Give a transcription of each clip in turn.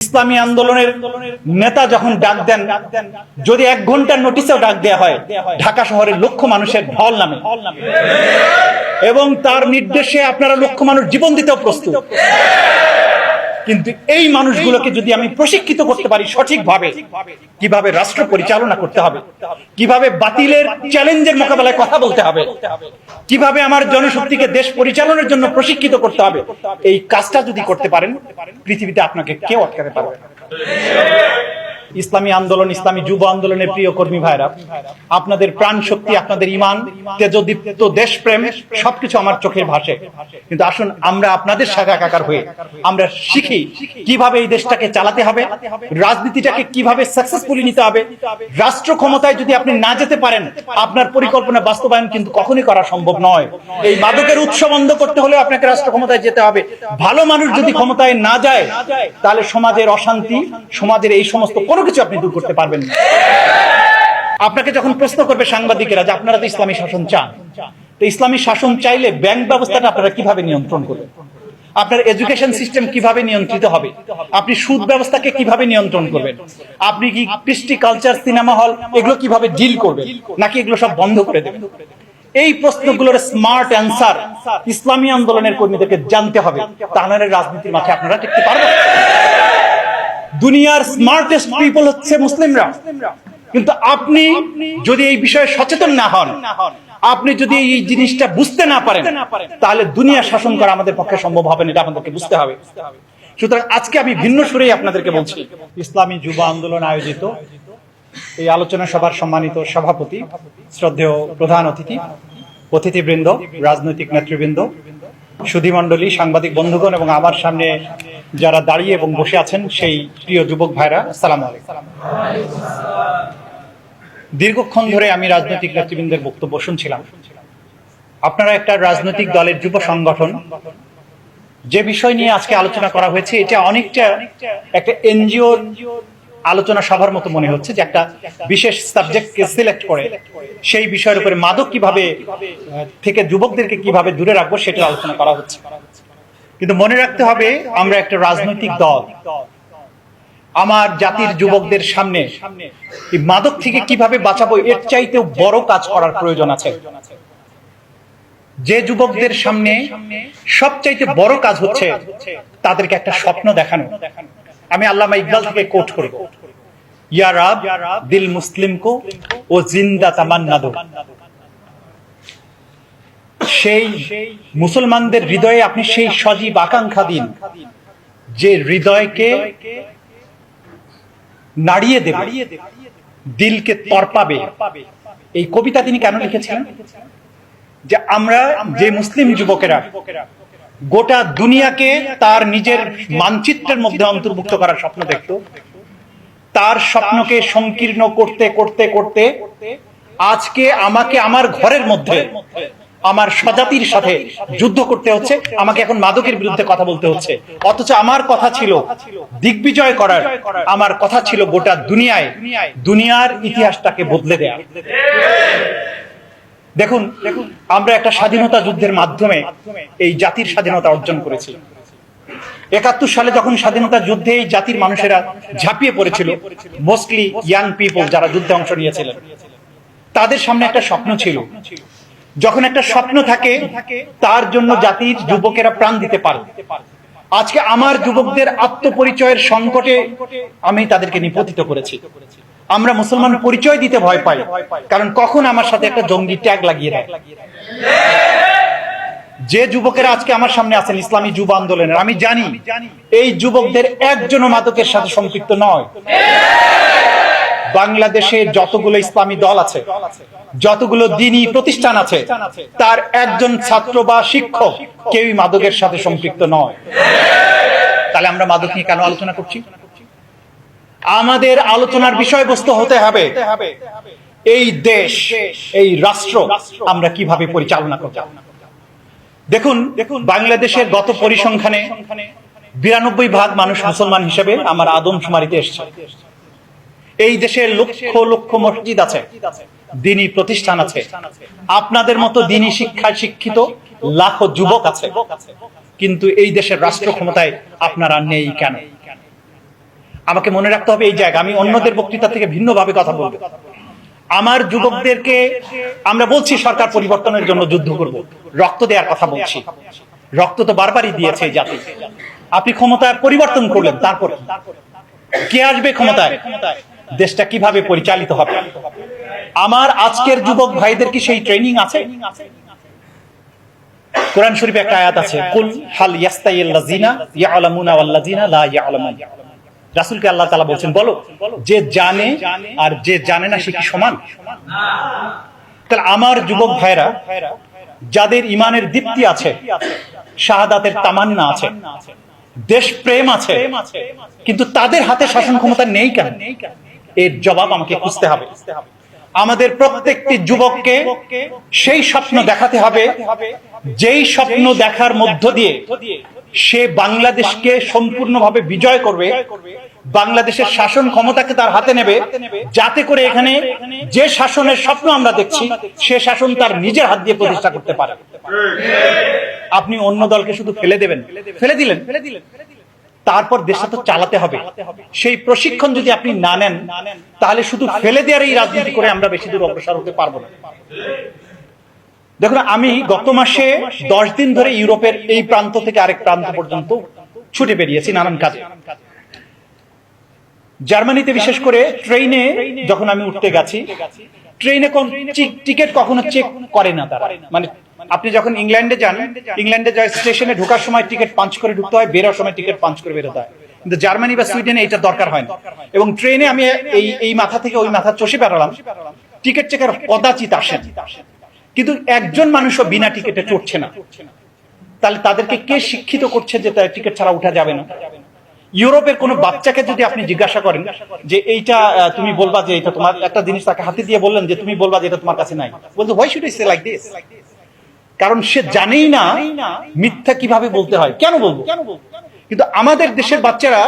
ইসলামী আন্দোলনের নেতা যখন ডাক দেন, যদি 1 ঘন্টার নোটিশেও ডাক দেওয়া হয়, ঢাকা শহরের লক্ষ মানুষের ঢল নামে এবং তার নির্দেশে আপনারা লক্ষ মানুষ জীবন দিতেও প্রস্তুত। কিন্তু এই মানুষগুলোকে যদি আমি প্রশিক্ষিত করতে পারি সঠিকভাবে, কিভাবে রাষ্ট্র পরিচালনা করতে হবে, কিভাবে বাতিলের চ্যালেঞ্জের মোকাবেলায় কথা বলতে হবে, কিভাবে আমার জনশক্তিকে দেশ পরিচালনার জন্য প্রশিক্ষিত করতে হবে, এই কাজটা যদি করতে পারেন, পৃথিবীতে আপনাকে কেউ আটকাতে পারবে না। ইসলামী আন্দোলন, ইসলামী যুব আন্দোলনের প্রিয় কর্মী ভাইরা, আপনাদের প্রাণ শক্তি, আপনাদের ঈমান, তেজদীপ্ত দেশপ্রেম সবকিছু আমার চোখের ভাসে। কিন্তু আসুন আমরা আপনাদের শাখাকার হয়ে আমরা শিখি কিভাবে এই দেশটাকে চালাতে হবে, রাজনীতিটাকে কিভাবে সাকসেসফুলি নিতে হবে। রাষ্ট্র ক্ষমতায় যদি আপনি না যেতে পারেন, আপনার পরিকল্পনা বাস্তবায়ন কিন্তু কখনোই করা সম্ভব নয়। এই মাদকের উৎস বন্ধ করতে হলে আপনাকে রাষ্ট্র ক্ষমতায় যেতে হবে। ভালো মানুষ যদি ক্ষমতায় না যায়, তাহলে সমাজের অশান্তি, সমাজের এই সমস্ত কোনো কিছু আপনি দূর করতে পারবেন না। আপনাকে যখন প্রশ্ন করবে সাংবাদিকেরা যে আপনারা তো ইসলামী শাসন চান, তো ইসলামী শাসন চাইলে ব্যাংক ব্যবস্থাটা আপনারা কিভাবে নিয়ন্ত্রণ করবেন, আপনার এডুকেশন সিস্টেম কিভাবে নিয়ন্ত্রিত হবে, আপনি সুদ ব্যবস্থাকে কিভাবে নিয়ন্ত্রণ করবেন, আপনি কি কৃষ্টি, কালচার, সিনেমা হল এগুলো কিভাবে ডিল করবেন, নাকি এগুলো সব বন্ধ করে দেবেন? এই প্রশ্নগুলোর স্মার্ট অ্যান্সার ইসলামী আন্দোলনের কর্মীদেরকে জানতে হবে, তাহলে রাজনীতির মাঠে আপনারা টিকতে পারবেন। দুনিয়ার স্মার্টেস্ট পিপল হচ্ছে মুসলিমরা, কিন্তু আপনি যদি এই বিষয়ে সচেতন না হন, আপনি যদি এই জিনিসটা বুঝতে না পারেন, তাহলে দুনিয়া শাসন করা আমাদের পক্ষে সম্ভব হবে না, এটা আমাদেরকে বুঝতে হবে। সুতরাং আজকে আমি ভিন্ন সুরেই আপনাদেরকে বলছি, ইসলামী যুব আন্দোলন আয়োজিত এই আলোচনা সভার সম্মানিত সভাপতি, শ্রদ্ধেয় প্রধান অতিথি, অতিথিবৃন্দ, রাজনৈতিক নেতৃবৃন্দ, সুধীমণ্ডলী, সাংবাদিক বন্ধুগণ এবং আমার সামনে যারা দাঁড়িয়ে এবং বসে আছেন সেই প্রিয় যুবক ভাইরা, আসসালামু আলাইকুম। দীর্ঘক্ষণ ধরে আমি রাজনৈতিক নেতৃবৃন্দের বক্তব্য শুনছিলাম। আপনারা একটা রাজনৈতিক দলের যুব সংগঠন, যে বিষয় নিয়ে আজকে আলোচনা করা হয়েছে এটা অনেকটা একটা এনজিও আলোচনা সভার মতো মনে হচ্ছে, যে একটা বিশেষ সাবজেক্টকে সিলেক্ট করে সেই বিষয়ের উপরে মাদক কিভাবে থেকে যুবকদেরকে কিভাবে দূরে রাখবো সেটা আলোচনা করা হচ্ছে। কিন্তু মনে রাখতে হবে আমরা একটা রাজনৈতিক দল। আমার জাতির যুবকদের সামনে এই মাদক থেকে কিভাবে বাঁচাবো এর চাইতেও বড় কাজ করার প্রয়োজন আছে। যে যুবকদের সামনে সবচাইতে বড় কাজ হচ্ছে তাদেরকে একটা স্বপ্ন দেখানো। আমি আল্লামা ইকবাল থেকে কোট করব, ইয়া রাব দিল মুসলিম কো ও জিন্দা তামান্না দো। সেই মুসলমানদের হৃদয়ে আপনি সেই সজীব আকাঙ্ক্ষা দিন, যে হৃদয়কে নাড়িয়ে দেবে, দিলকে তড়পাবে। এই কবিতা তিনি কেন লিখেছিলেন? যে আমরা যে মুসলিম যুবকেরা গোটা দুনিয়াকে তার নিজের মানচিত্রের মধ্যে অন্তর্ভুক্ত করার স্বপ্ন দেখত, তার স্বপ্নকে সংকীর্ণ করতে করতে করতে আজকে আমাকে আমার ঘরের মধ্যে আমার স্বজাতির সাথে যুদ্ধ করতে হচ্ছে, আমাকে এখন মাদকের বিরুদ্ধে কথা বলতে হচ্ছে। অথচ আমার কথা ছিল দিগ্বিজয় করার, আমার কথা ছিল গোটা দুনিয়ার ইতিহাসটাকে বদলে দেয়া। দেখুন, আমরা একটা স্বাধীনতা যুদ্ধের মাধ্যমে এই জাতির স্বাধীনতা অর্জন করেছি। ৭১ সালে যখন স্বাধীনতা যুদ্ধে এই জাতির মানুষেরা ঝাঁপিয়ে পড়েছিল, মোস্টলি ইয়াং পিপল যারা যুদ্ধে অংশ নিয়েছিলেন, তাদের সামনে একটা স্বপ্ন ছিল। যখন একটা স্বপ্ন থাকে তার জন্য জাতির যুবকেরা প্রাণ দিতে পারে। আজকে আমার যুবকদের আত্মপরিচয়ের সংকটে আমি তাদেরকে নিপতিত করেছি। আমরা মুসলমান পরিচয় দিতে ভয় পাই, কারণ কখন আমার সাথে একটা জঙ্গি ট্যাগ লাগিয়ে দেয়। যে যুবকেরা আজকে আমার সামনে আছেন ইসলামী যুব আন্দোলনের, আমি জানি এই যুবকদের একজনও মাদকের সাথে সম্পৃক্ত নয়। বাংলাদেশে যতগুলো ইসলামী দল আছে, যতগুলো দ্বীনী প্রতিষ্ঠান আছে, তার একজন ছাত্র বা শিক্ষক কেউই মাদকের সাথে সম্পৃক্ত নয়। তাহলে আমরা মাদক নিয়ে কেন আলোচনা করছি? আমাদের আলোচনার বিষয়বস্তু হতে হবে এই দেশ, এই রাষ্ট্র আমরা কিভাবে পরিচালনা করব। দেখুন, বাংলাদেশের গত পরিসংখ্যানে ৯২% মানুষ মুসলমান হিসেবে আমার আদমশুমারিতে এসেছে। এই দেশে লক্ষ লক্ষ মসজিদ আছে, দ্বীনী প্রতিষ্ঠান আছে, আপনাদের মতো দ্বীনী শিক্ষায় শিক্ষিত লাখো যুবক আছে, কিন্তু এই দেশের রাষ্ট্র ক্ষমতায় আপনারা নেই কেন? আমাকে মনে রাখতে হবে এই জায়গা, আমি অন্যদের বক্তৃতা থেকে ভিন্নভাবে কথা বলবো। আমার যুবকদেরকে আমরা বলছি সরকার পরিবর্তনের জন্য যুদ্ধ করব, রক্ত দেওয়ার কথা বলছি। রক্ত তো বারবারই দিয়েছে এই জাতি। আপনি ক্ষমতা পরিবর্তন করলেন, তারপর কে আসবে ক্ষমতায়? দেশটা কিভাবে পরিচালিত হবে? আমার আজকের যুবক ভাইদের কি সেই ট্রেনিং আছে? কোরআন শরীফে একটা আয়াত আছে, কুল হাল ইয়াস্তাইল্লাযিনা ইয়ালামুনা ওয়াল্লাযিনা লা ইয়ালামুন। রাসূলকে আল্লাহ তাআলা বলছেন, বলো যে জানে আর যে জানে না সে কি সমান? তাহলে আমার যুবক ভাইরা যাদের ঈমানের দীপ্তি আছে, শাহাদাতের তামান্না আছে, দেশ প্রেম আছে, কিন্তু তাদের হাতে শাসন ক্ষমতা নেই কেন? এর জবাব আমাকে খুঁজতে হবে। আমাদের প্রত্যেকটি যুবককে সেই স্বপ্ন দেখাতে হবে যেই স্বপ্ন দেখার মধ্য দিয়ে সে বাংলাদেশকে সম্পূর্ণভাবে বিজয় করবে, বাংলাদেশের শাসন ক্ষমতাকে তার হাতে নেবে, যাতে করে এখানে যে শাসনের স্বপ্ন আমরা দেখছি সে শাসন তার নিজের হাত দিয়ে প্রতিষ্ঠা করতে পারে। আপনি অন্য দলকে শুধু ফেলে দেবেন, ফেলে দিলেন, তারপর দেশটা তো চালাতে হবে। সেই প্রশিক্ষণ যদি আপনি না নেন, তাহলে শুধু ফেলে দেওয়ার এই রাজনীতি করে আমরা বেশি দূর অগ্রসর হতে পারবো না। দেখুন, আমি গত মাসে 10 দিন ধরে ইউরোপের এই প্রান্ত থেকে আরেক প্রান্ত পর্যন্ত ছুটে বেরিয়েছি নানান কাজে। জার্মানিতে বিশেষ করে ট্রেনে যখন আমি উঠতে গেছি, ট্রেনে কোন টিকিট কখনো চেক করে না তারা। মানে আপনি যখন ইংল্যান্ডে যান, ইংল্যান্ডে যায় স্টেশনে ঢোকার সময় টিকিট পাঞ্চ করে ঢুকতে হয়, বেরোর সময় টিকিট পাঞ্চ করে বেরোতে হয়, কিন্তু জার্মানি বা সুইডেনে এটা দরকার হয় না। এবং ট্রেনে আমি এই মাথা থেকে ওই মাথা চষে বেড়ালাম, টিকিট চেকার কদাচিৎ আসেন, কিন্তু একজন মানুষও বিনা টিকিটে চড়ছে না। তাহলে তাদেরকে কে শিক্ষিত করছে যে তার টিকিট ছাড়া উঠা যাবে না? ইউরোপের কোন বাচ্চাকে যদি আপনি জিজ্ঞাসা করেন যে এইটা তুমি বলবা যে এটা তোমার, একটা জিনিস তাকে হাতে দিয়ে বললেন যে তুমি বলবা যে এটা তোমার কাছে নাই, বলতো why should I say like this? কারণ সে জানেই না মিথ্যা কিভাবে বলতে হয়, কেন বলবো। কিন্তু আমাদের দেশের বাচ্চারা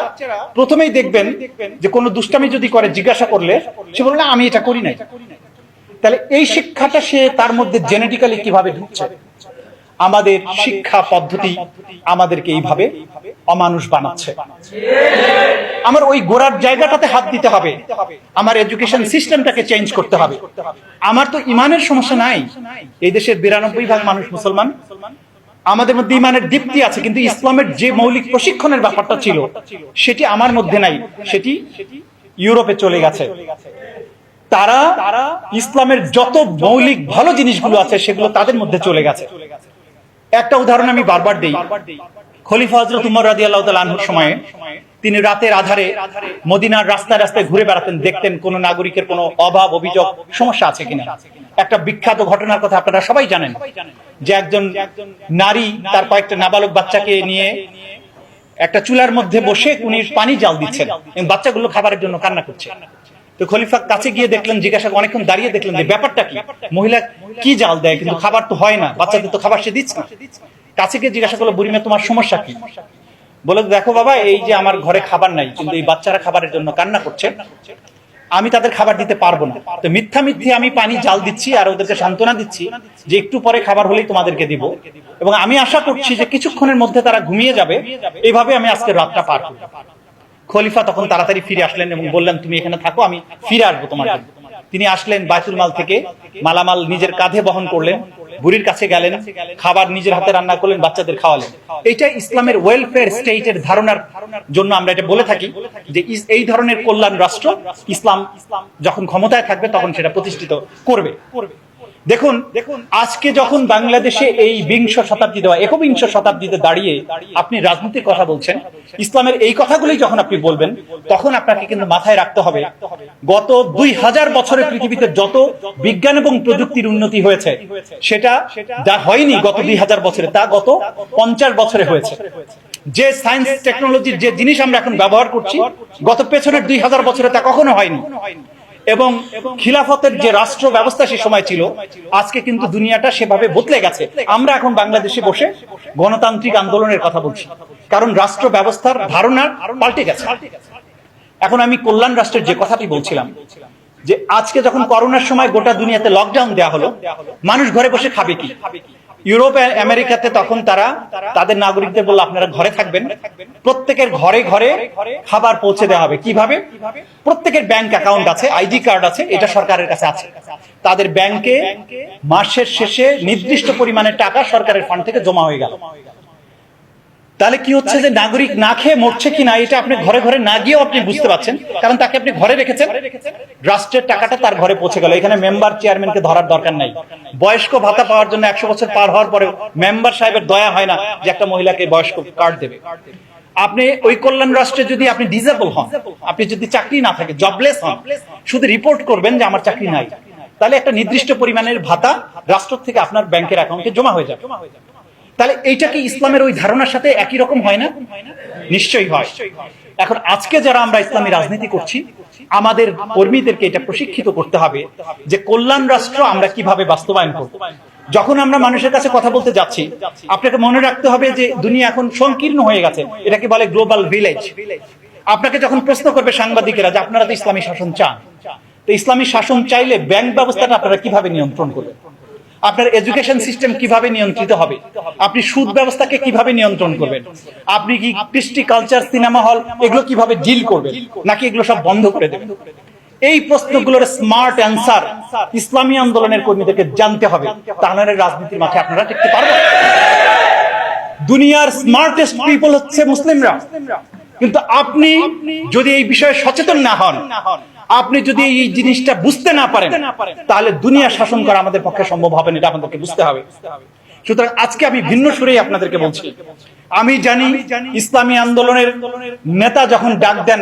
প্রথমেই দেখবেন যে কোনো দুষ্টামি যদি করে, জিজ্ঞাসা করলে সে বলবে না আমি এটা করি নাই। তাহলে এই শিক্ষাটা সে তার মধ্যে জেনেটিক্যালি কিভাবে ঢুকছে? আমাদের শিক্ষা পদ্ধতি আমাদেরকে এইভাবে অমানুষ বানাচ্ছে। আমার ওই গোড়ার জায়গাটাতে হাত দিতে হবে, আমার এডুকেশন সিস্টেমটাকে চেঞ্জ করতে হবে। আমার তো ইমানের সমস্যা নাই, এই দেশের 92% মানুষ মুসলমান, আমাদের মধ্যে ইমানের দীপ্তি আছে, কিন্তু ইসলামের যে মৌলিক প্রশিক্ষণের ব্যাপারটা ছিল সেটি আমার মধ্যে নাই, সেটি ইউরোপে চলে গেছে। তারা ইসলামের যত মৌলিক ভালো জিনিসগুলো আছে সেগুলো তাদের মধ্যে চলে গেছে। একটা উদাহরণ আমি বারবার দেই, খলিফা হযরত উমর রাদিয়াল্লাহু তাআলা আনহুর সময়ে তিনি রাতের আধারে মদিনার রাস্তায় রাস্তায় ঘুরে বেড়াতেন, দেখতেন কোন নাগরিকের কোনো অভাব অভিযোগ সমস্যা আছে কিনা। একটা বিখ্যাত ঘটনার কথা আপনারা সবাই জানেন যে একজন নারী তার কয়েকটা নাবালক বাচ্চাকে নিয়ে একটা চুলার মধ্যে বসে উনি পানি জাল দিচ্ছেন এবং বাচ্চাগুলো খাবারের জন্য কান্না করছে। তো খলিফা কাছে গিয়ে দেখলেন, জিজ্ঞাসা অনেকক্ষণ দাঁড়িয়ে দেখলেন যে ব্যাপারটা কি, মহিলা কি জাল দেয় কিন্তু খাবার তো হয় না, বাচ্চাদের তো খাবার সে দিচ্ছে না। কাছে গিয়ে জিজ্ঞাসা করলো, বুড়িমা তোমার সমস্যা কি? বলে, দেখো বাবা, এই যে আমার ঘরে খাবার নাই, কিন্তু এই বাচ্চারা খাবারের জন্য কান্না করছে, আমি তাদের খাবার দিতে পারবো না। তো মিথ্যা মিথ্যে আমি পানি জাল দিচ্ছি আর ওদেরকে সান্ত্বনা দিচ্ছি যে একটু পরে খাবার হলেই তোমাদেরকে দিব, এবং আমি আশা করছি যে কিছুক্ষণের মধ্যে তারা ঘুমিয়ে যাবে, এইভাবে আমি আজকে রাতটা পার করব। খলিফা তখন তাড়াতাড়ি ফিরে আসলেন এবং বললেন, তুমি এখানে থাকো, আমি ফিরে আসবো তোমার জন্য। তিনি আসলেন, বায়তুল মাল থেকে মালামাল নিজের কাঁধে বহন করলেন, বুড়ির কাছে গেলেন, খাবার নিজের হাতে রান্না করলেন, বাচ্চাদের খাওয়ালেন। এটা ইসলামের ওয়েলফেয়ার স্টেটের ধারণার জন্য আমরা এটা বলে থাকি যে এই ধরনের কল্যাণ রাষ্ট্র ইসলাম যখন ক্ষমতায় থাকবে তখন সেটা প্রতিষ্ঠিত করবে। দেখুন, আজকে যখন বাংলাদেশে এই বিংশ শতাব্দীতে বা একবিংশ শতাব্দীতে দাঁড়িয়ে আপনি রাজনীতির কথা বলছেন, ইসলামের এই কথাগুলি যখন আপনি বলবেন, তখন আপনাকে কিন্তু মাথায় রাখতে হবে গত 2000 বছরের পৃথিবীতে যত বিজ্ঞান এবং প্রযুক্তির উন্নতি হয়েছে সেটা যা হয়নি গত 2000 বছরে, তা গত 50 বছরে হয়েছে। যে সায়েন্স টেকনোলজির যে জিনিস আমরা এখন ব্যবহার করছি, গত পেছনের 2000 বছরে তা কখনো হয়নি। এবং খিলাফতের যে রাষ্ট্র ব্যবস্থা সে সময় ছিল, আজকে কিন্তু দুনিয়াটা সেভাবে বদলে গেছে। আমরা এখন বাংলাদেশে বসে গণতান্ত্রিক আন্দোলনের কথা বলছি, কারণ রাষ্ট্র ব্যবস্থার ধারণা পাল্টে গেছে। এখন আমি কল্যাণ রাষ্ট্রের যে কথাটি বলছিলাম, যে আজকে যখন করোনার সময় গোটা দুনিয়াতে লকডাউন দেওয়া হলো, মানুষ ঘরে বসে খাবে কি? ইউরোপ আমেরিকাতে তখন তারা তাদের নাগরিকদের বলল আপনারা ঘরে থাকবেন, প্রত্যেকের ঘরে ঘরে খাবার পৌঁছে দেওয়া হবে। কিভাবে? প্রত্যেকের ব্যাংক অ্যাকাউন্ট আছে, আইডি কার্ড আছে, এটা সরকারের কাছে আছে। তাদের ব্যাংকে মাসের শেষে নির্দিষ্ট পরিমাণে টাকা সরকারের ফান্ড থেকে জমা হয়ে গেল। তাহলে কি হচ্ছে যে নাগরিক না খেয়ে মরছে কিনা এটা আপনি ঘরে ঘরে না গিয়েও আপনি বুঝতে পারছেন, কারণ তাকে আপনি ঘরে রেখেছেন, রাষ্ট্রের টাকাটা তার ঘরে পৌঁছে গেল। এখানে মেম্বার চেয়ারম্যানকে ধরার দরকার নাই। বয়স্ক ভাতা পাওয়ার জন্য 100 বছর পার হওয়ার পরে মেম্বার সাহেবের দয়া হয় না যে একটা মহিলাকে বয়স্ক কার্ড দেবে। আপনি ওই কল্যাণ রাষ্ট্রে যদি আপনি ডিসেবল হন, আপনি যদি চাকরি না থাকে, জবলেস হন, শুধু রিপোর্ট করবেন যে আমার চাকরি নাই, তাহলে একটা নির্দিষ্ট পরিমাণের ভাতা রাষ্ট্র থেকে আপনার ব্যাংকের অ্যাকাউন্টে জমা হয়ে যাবে। তাহলে এইটা কি ইসলামের ওই ধারণার সাথে একই রকম হয় না? নিশ্চয়ই হয়। এখন আজকে যারা আমরা ইসলামী রাজনীতি করছি, আমাদের কর্মীদেরকে এটা প্রশিক্ষিত করতে হবে যে কল্যাণ রাষ্ট্র আমরা কিভাবে বাস্তবায়ন করব। যখন আমরা মানুষের কাছে কথা বলতে যাচ্ছি, আপনাকে মনে রাখতে হবে যে দুনিয়া এখন সংকীর্ণ হয়ে গেছে, এটাকে বলে গ্লোবাল ভিলেজ। আপনাকে যখন প্রশ্ন করবে সাংবাদিকেরা যে আপনারা তো ইসলামী শাসন চান, তো ইসলামী শাসন চাইলে ব্যাংক ব্যবস্থাটা আপনারা কিভাবে নিয়ন্ত্রণ করবেন, আপনার এডুকেশন সিস্টেম কিভাবে নিয়ন্ত্রিত হবে, আপনি সুদ ব্যবস্থাকে কিভাবে নিয়ন্ত্রণ করবেন, আপনি কি কৃষ্টি কালচার, সিনেমা হল এগুলো কিভাবে ডিল করবেন, নাকি এগুলো সব বন্ধ করে দেবেন? এই প্রশ্নগুলোর স্মার্ট অ্যান্সার ইসলামী আন্দোলনের কর্মীদেরকে জানতে হবে, তাহলে রাজনীতির মাঠে আপনারা টিকতে পারবেন। দুনিয়ার স্মার্টেস্ট পিপল হচ্ছে মুসলিমরা, কিন্তু আপনি যদি এই বিষয়ে সচেতন না হন, আপনি যদি এই জিনিসটা বুঝতে না পারেন, তাহলে দুনিয়া শাসন করা আমাদের পক্ষে সম্ভব হবে না, এটা আমাদেরকে বুঝতে হবে। সুতরাং আজকে আমি ভিন্ন সুরেই আপনাদেরকে বলছি, আমি জানি ইসলামী আন্দোলনের নেতা যখন ডাক দেন,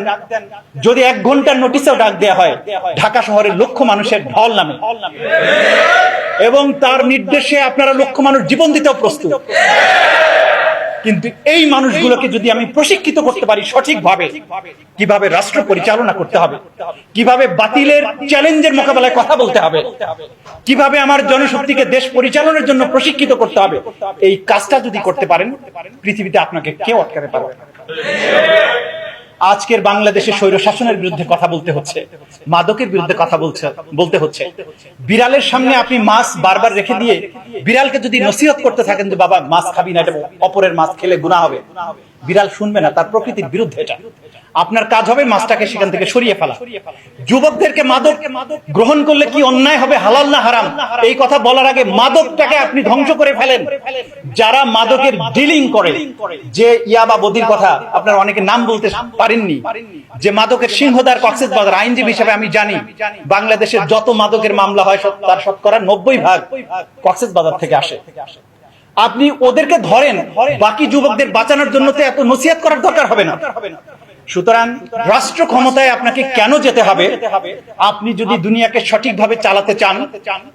যদি 1 ঘন্টার নোটিশেও ডাক দেওয়া হয়, ঢাকা শহরের লক্ষ মানুষের ঢল নামে এবং তার নির্দেশে আপনারা লক্ষ মানুষ জীবন দিতেও প্রস্তুত। কিন্তু এই মানুষগুলোকে যদি আমি প্রশিক্ষিত করতে পারি সঠিকভাবে, কিভাবে রাষ্ট্র পরিচালনা করতে হবে, কিভাবে বাতিলের চ্যালেঞ্জের মোকাবেলায় কথা বলতে হবে, কিভাবে আমার জনশক্তিকে দেশ পরিচালনার জন্য প্রশিক্ষিত করতে হবে, এই কাজটা যদি করতে পারেন, পৃথিবীতে আপনাকে কেউ আটকাতে পারবে না। আজকের বাংলাদেশে স্বৈর শাসনের বিরুদ্ধে কথা বলতে হচ্ছে, মাদকের বিরুদ্ধে কথা বলতে হচ্ছে। বিড়ালের সামনে আপনি মাছ বারবার রেখে দিয়ে বিড়ালকে যদি নসিহত করতে থাকেন যে বাবা মাছ খাবি না, এটা অপরের মাছ খেলে গুনাহ হবে, বিড়াল শুনবে না, তার প্রকৃতির বিরুদ্ধে এটা। আপনার কাজ হবে মাছটাকে সেখান থেকে সরিয়ে ফেলা। যুবকদেরকে মাদক গ্রহণ করলে কি অন্যায় হবে, হালাল না হারাম, এই কথা বলার আগে মাদকটাকে আপনি ধ্বংস করে ফেলেন। যারা মাদকের ডিলিং করে, যে ইয়াবা বদির কথা আপনারা অনেকে নাম বলতে পারেননি, যে মাদকের সিংহদার কক্সবাজার, আইনজীবী হিসেবে আমি জানি বাংলাদেশের যত মাদকের মামলা হয় তার শতকরা 90% কক্সবাজার থেকে আসে। আপনি ওদেরকে ধরেন, বাকি যুবকদের বাঁচানোর জন্য তো এত নসিহত করার দরকার হবে না। সুতরাং রাষ্ট্র ক্ষমতায় আপনাকে কেন যেতে হবে? আপনি যদি দুনিয়াকে সঠিকভাবে চালাতে চান,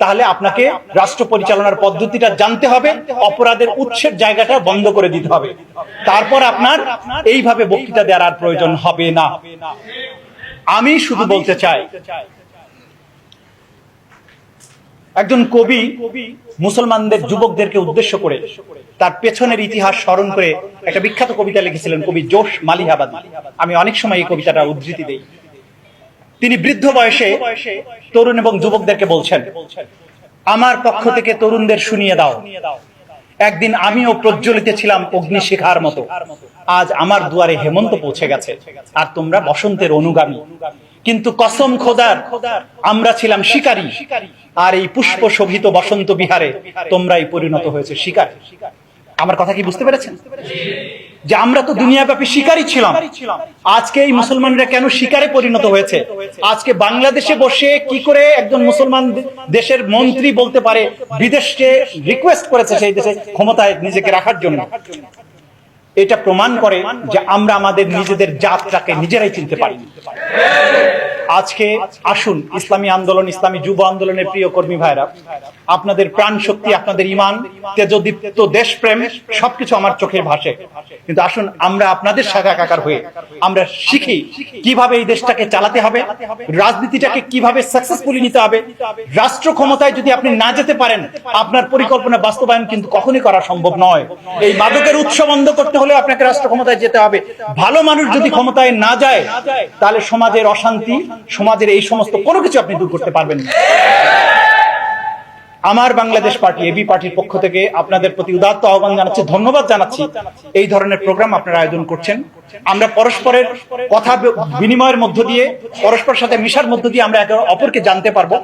তাহলে আপনাকে রাষ্ট্র পরিচালনার পদ্ধতিটা জানতে হবে, অপরাধের উৎসের জায়গাটা বন্ধ করে দিতে হবে, তারপর আপনার এইভাবে বক্তৃতা দেওয়ার আর প্রয়োজন হবে না। আমি শুধু বলতে চাই, একজন কবি মুসলমানদের যুবকদেরকে উদ্দেশ্য করে তার পেছনের ইতিহাস স্মরণ করে একটা বিখ্যাত কবিতা লিখেছিলেন, কবি জোশ মালিহাবাদী। আমি অনেক সময় এই কবিতাটা উদ্ধৃতি দেই। তিনি বৃদ্ধ বয়সে তরুণ এবং যুবকদেরকে বলছেন, আমার পক্ষ থেকে তরুণদের শুনিয়ে দাও, একদিন আমিও প্রজ্বলিত ছিলাম অগ্নিশিখার মতো, আজ আমার দুয়ারে হেমন্ত পৌঁছে গেছে আর তোমরা বসন্তের অনুগামী, কিন্তু কসম খোদার আমরা ছিলাম শিকারী, আর এই পুষ্প শোভিত বসন্ত বিহারে তোমরাই পরিণত হয়েছে শিকারী। আমার কথা কি বুঝতে পেরেছেন? যে আমরা তো দুনিয়াব্যাপী শিকারী ছিলাম, আজকে এই মুসলমানরা কেন শিকারে পরিণত হয়েছে? আজকে বাংলাদেশে বসে কি করে একজন মুসলমান দেশের মন্ত্রী বলতে পারে বিদেশকে রিকোয়েস্ট করেছে সেই দেশে ক্ষমতায় নিজেকে রাখার জন্য? এটা প্রমাণ করে যে আমরা আমাদের নিজেদের জাতটাকে নিজেরাই চিনতে পারি। আজকে আসুন ইসলামী আন্দোলন, ইসলামী যুব আন্দোলনের প্রিয় কর্মী ভাইরা, আপনাদের প্রাণ শক্তি, আপনাদের ঈমান, তেজদীপ্ত দেশপ্রেম সবকিছু আমার চোখে ভাসে, কিন্তু আসুন আমরা আপনাদের শাখাকার হয়ে আমরা শিখি কিভাবে এই দেশটাকে চালাতে হবে, রাজনীতিটাকে কিভাবে সাকসেসফুলি নিতে হবে। রাষ্ট্র ক্ষমতায় যদি আপনি না যেতে পারেন, আপনার পরিকল্পনা বাস্তবায়ন কিন্তু কখনই করা সম্ভব নয়। এই মাদকের উৎস বন্ধ করতে হলে আপনাকে রাষ্ট্র ক্ষমতায় যেতে হবে। ভালো মানুষ যদি ক্ষমতায় না যায়, তাহলে সমাজের অশান্তি, সমাজের এই সমস্ত কোনো কিছু আপনি দূর করতে পারবেন না। আমার বাংলাদেশ পার্টি এবি পার্টির পক্ষ থেকে আপনাদের প্রতি উদাত্ত আহ্বান জানাচ্ছি, ধন্যবাদ জানাচ্ছি। এই ধরনের প্রোগ্রাম আপনারা আয়োজন করছেন। আমরা পরস্পরের কথা বিনিময়ের মধ্য দিয়ে, পরস্পরের সাথে মিশার মধ্য দিয়ে আমরা একে অপরকে জানতে পারবো,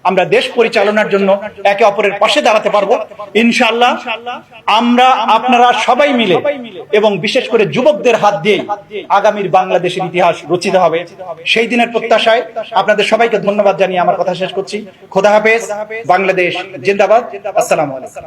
আমরা দেশ পরিচালনার জন্য একে অপরের পাশে দাঁড়াতে পারবো ইনশাআল্লাহ। আমরা আপনারা সবাই মিলে এবং বিশেষ করে যুবকদের হাত দিয়ে আগামীর বাংলাদেশের ইতিহাস রচিত হবে। সেই দিনের প্রত্যাশায় আপনাদের সবাইকে ধন্যবাদ জানিয়ে আমার কথা শেষ করছি। খোদা হাফেজ। বাংলাদেশ জিন্দাবাদ। আসসালামু আলাইকুম।